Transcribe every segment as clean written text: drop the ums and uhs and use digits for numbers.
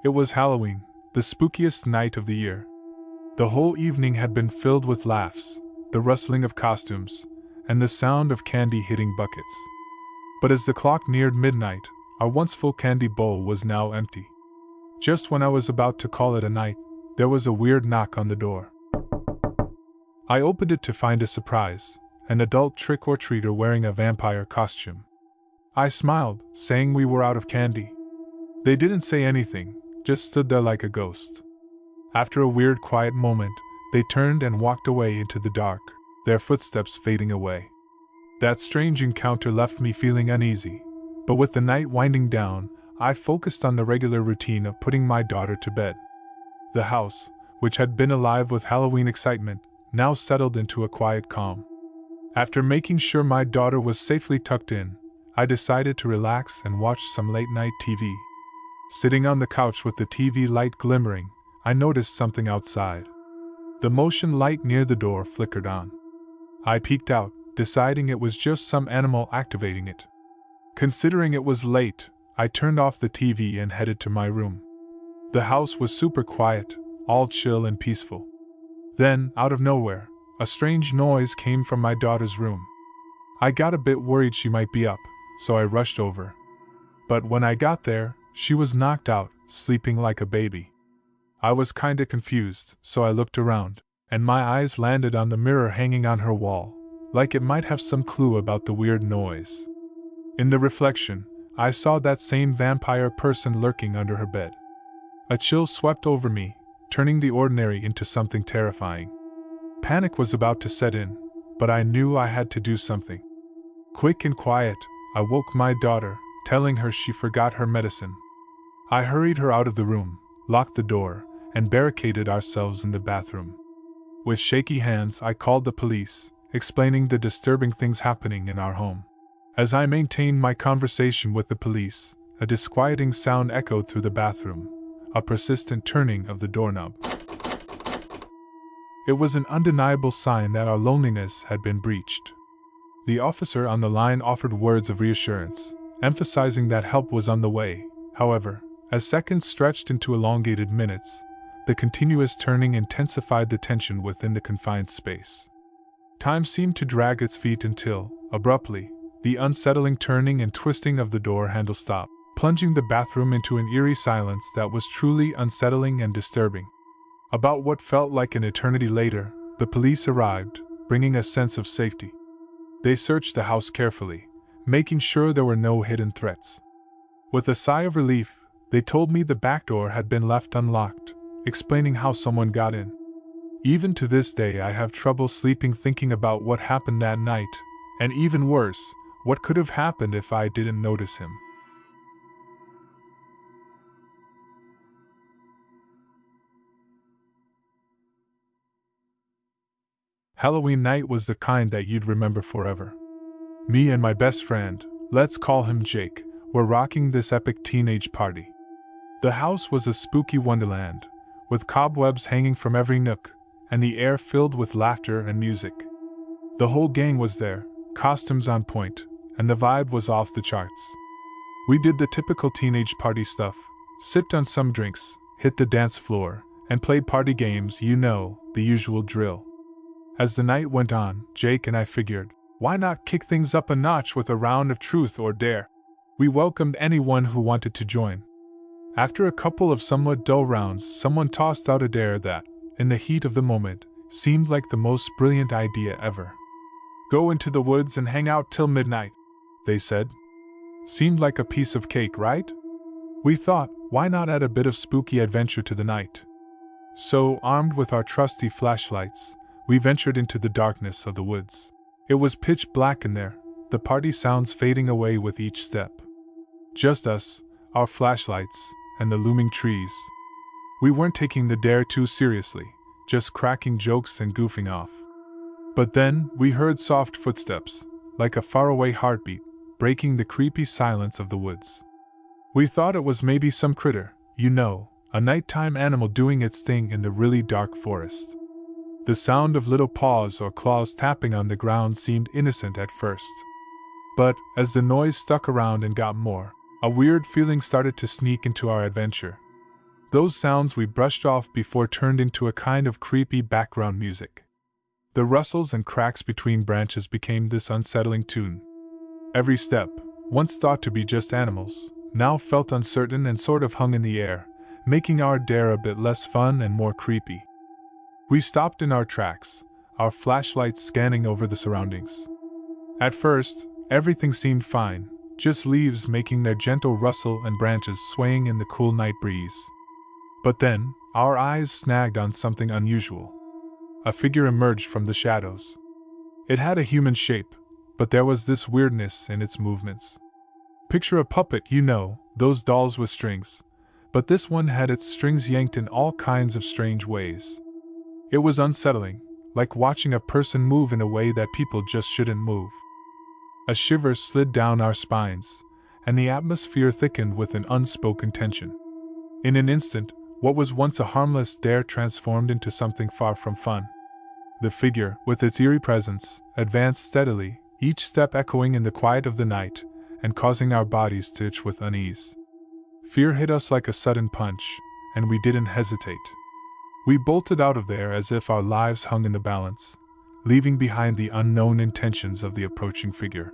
It was Halloween, the spookiest night of the year. The whole evening had been filled with laughs, the rustling of costumes, and the sound of candy hitting buckets. But as the clock neared midnight, our once full candy bowl was now empty. Just when I was about to call it a night, there was a weird knock on the door. I opened it to find a surprise, an adult trick-or-treater wearing a vampire costume. I smiled, saying we were out of candy. They didn't say anything, just stood there like a ghost. After a weird quiet moment, they turned and walked away into the dark, their footsteps fading away. That strange encounter left me feeling uneasy, but with the night winding down, I focused on the regular routine of putting my daughter to bed. The house, which had been alive with Halloween excitement, now settled into a quiet calm. After making sure my daughter was safely tucked in, I decided to relax and watch some late-night TV. Sitting on the couch with the TV light glimmering, I noticed something outside. The motion light near the door flickered on. I peeked out, deciding it was just some animal activating it. Considering it was late, I turned off the TV and headed to my room. The house was super quiet, all chill and peaceful. Then, out of nowhere, a strange noise came from my daughter's room. I got a bit worried she might be up, so I rushed over. But when I got there, she was knocked out, sleeping like a baby. I was kinda confused, so I looked around, and my eyes landed on the mirror hanging on her wall, like it might have some clue about the weird noise. In the reflection, I saw that same vampire person lurking under her bed. A chill swept over me, turning the ordinary into something terrifying. Panic was about to set in, but I knew I had to do something. Quick and quiet, I woke my daughter, telling her she forgot her medicine. I hurried her out of the room, locked the door, and barricaded ourselves in the bathroom. With shaky hands, I called the police, explaining the disturbing things happening in our home. As I maintained my conversation with the police, a disquieting sound echoed through the bathroom, a persistent turning of the doorknob. It was an undeniable sign that our loneliness had been breached. The officer on the line offered words of reassurance, emphasizing that help was on the way. However, as seconds stretched into elongated minutes, the continuous turning intensified the tension within the confined space. Time seemed to drag its feet until, abruptly, the unsettling turning and twisting of the door handle stopped, plunging the bathroom into an eerie silence that was truly unsettling and disturbing. About what felt like an eternity later, the police arrived, bringing a sense of safety. They searched the house carefully, making sure there were no hidden threats. With a sigh of relief, they told me the back door had been left unlocked, explaining how someone got in. Even to this day, I have trouble sleeping thinking about what happened that night, and even worse, what could have happened if I didn't notice him. Halloween night was the kind that you'd remember forever. Me and my best friend, let's call him Jake, were rocking this epic teenage party. The house was a spooky wonderland, with cobwebs hanging from every nook, and the air filled with laughter and music. The whole gang was there, costumes on point, and the vibe was off the charts. We did the typical teenage party stuff, sipped on some drinks, hit the dance floor, and played party games, you know, the usual drill. As the night went on, Jake and I figured, why not kick things up a notch with a round of truth or dare? We welcomed anyone who wanted to join. After a couple of somewhat dull rounds, someone tossed out a dare that, in the heat of the moment, seemed like the most brilliant idea ever. Go into the woods and hang out till midnight, they said. Seemed like a piece of cake, right? We thought, why not add a bit of spooky adventure to the night? So, armed with our trusty flashlights, we ventured into the darkness of the woods. It was pitch black in there, the party sounds fading away with each step. Just us, our flashlights, and the looming trees. We weren't taking the dare too seriously, just cracking jokes and goofing off. But then, we heard soft footsteps, like a faraway heartbeat, breaking the creepy silence of the woods. We thought it was maybe some critter, you know, a nighttime animal doing its thing in the really dark forest. The sound of little paws or claws tapping on the ground seemed innocent at first. But, as the noise stuck around and got more, a weird feeling started to sneak into our adventure. Those sounds we brushed off before turned into a kind of creepy background music. The rustles and cracks between branches became this unsettling tune. Every step, once thought to be just animals, now felt uncertain and sort of hung in the air, making our dare a bit less fun and more creepy. We stopped in our tracks, our flashlights scanning over the surroundings. At first, everything seemed fine, just leaves making their gentle rustle and branches swaying in the cool night breeze. But then, our eyes snagged on something unusual. A figure emerged from the shadows. It had a human shape, but there was this weirdness in its movements. Picture a puppet, you know, those dolls with strings, but this one had its strings yanked in all kinds of strange ways. It was unsettling, like watching a person move in a way that people just shouldn't move. A shiver slid down our spines, and the atmosphere thickened with an unspoken tension. In an instant, what was once a harmless dare transformed into something far from fun. The figure, with its eerie presence, advanced steadily, each step echoing in the quiet of the night, and causing our bodies to itch with unease. Fear hit us like a sudden punch, and we didn't hesitate. We bolted out of there as if our lives hung in the balance, leaving behind the unknown intentions of the approaching figure.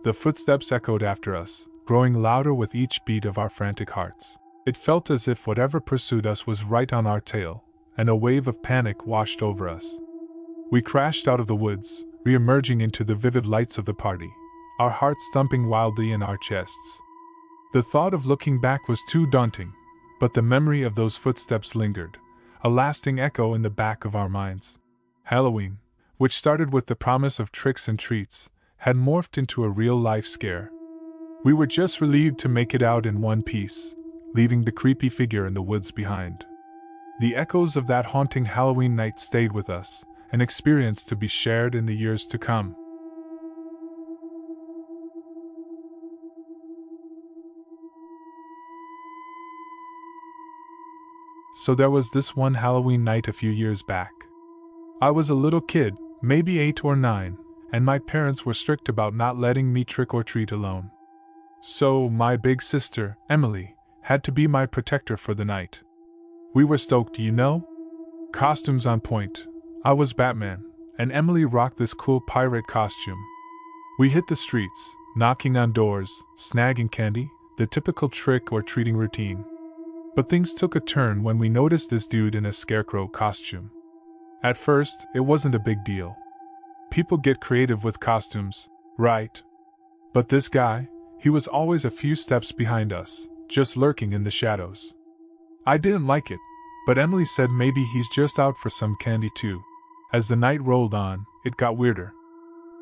The footsteps echoed after us, growing louder with each beat of our frantic hearts. It felt as if whatever pursued us was right on our tail, and a wave of panic washed over us. We crashed out of the woods, re-emerging into the vivid lights of the party, our hearts thumping wildly in our chests. The thought of looking back was too daunting, but the memory of those footsteps lingered, a lasting echo in the back of our minds. Halloween, which started with the promise of tricks and treats, had morphed into a real-life scare. We were just relieved to make it out in one piece, leaving the creepy figure in the woods behind. The echoes of that haunting Halloween night stayed with us, an experience to be shared in the years to come. So there was this one Halloween night a few years back. I was a little kid, maybe 8 or 9, and my parents were strict about not letting me trick-or-treat alone. So my big sister, Emily, had to be my protector for the night. We were stoked, you know? Costumes on point. I was Batman, and Emily rocked this cool pirate costume. We hit the streets, knocking on doors, snagging candy, the typical trick-or-treating routine. But things took a turn when we noticed this dude in a scarecrow costume. At first, it wasn't a big deal. People get creative with costumes, right? But this guy, he was always a few steps behind us, just lurking in the shadows. I didn't like it, but Emily said maybe he's just out for some candy too. As the night rolled on, it got weirder.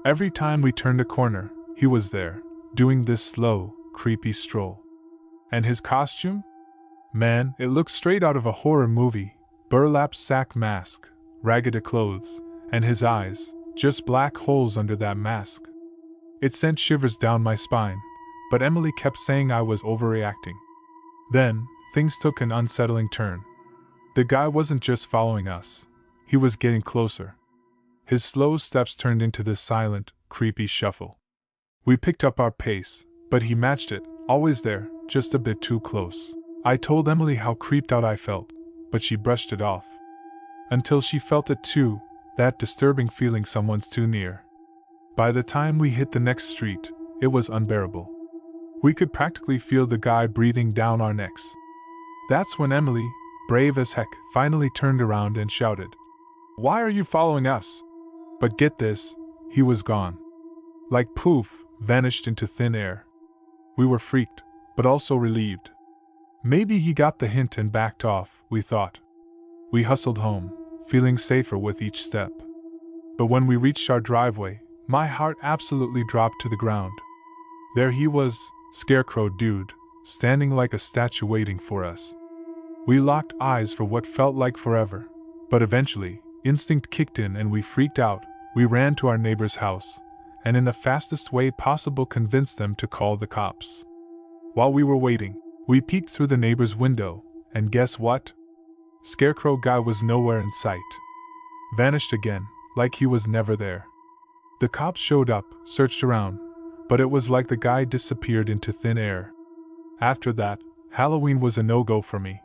Every time we turned a corner, he was there, doing this slow, creepy stroll. And his costume? Man, it looked straight out of a horror movie. Burlap sack mask, ragged clothes, and his eyes, just black holes under that mask. It sent shivers down my spine, but Emily kept saying I was overreacting. Then, things took an unsettling turn. The guy wasn't just following us, he was getting closer. His slow steps turned into this silent, creepy shuffle. We picked up our pace, but he matched it, always there, just a bit too close. I told Emily how creeped out I felt, but she brushed it off. Until she felt it too, that disturbing feeling someone's too near. By the time we hit the next street, it was unbearable. We could practically feel the guy breathing down our necks. That's when Emily, brave as heck, finally turned around and shouted, "Why are you following us?" But get this, he was gone. Like poof, vanished into thin air. We were freaked, but also relieved. Maybe he got the hint and backed off, we thought. We hustled home, feeling safer with each step. But when we reached our driveway, my heart absolutely dropped to the ground. There he was, Scarecrow Dude, standing like a statue waiting for us. We locked eyes for what felt like forever, but eventually, instinct kicked in and we freaked out. We ran to our neighbor's house, and in the fastest way possible convinced them to call the cops. While we were waiting, we peeked through the neighbor's window, and guess what? Scarecrow guy was nowhere in sight. Vanished again, like he was never there. The cops showed up, searched around, but it was like the guy disappeared into thin air. After that, Halloween was a no-go for me.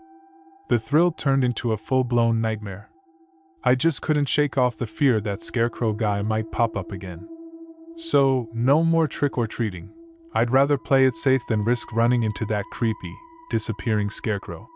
The thrill turned into a full-blown nightmare. I just couldn't shake off the fear that scarecrow guy might pop up again. So, no more trick-or-treating. I'd rather play it safe than risk running into that creepy, disappearing scarecrow.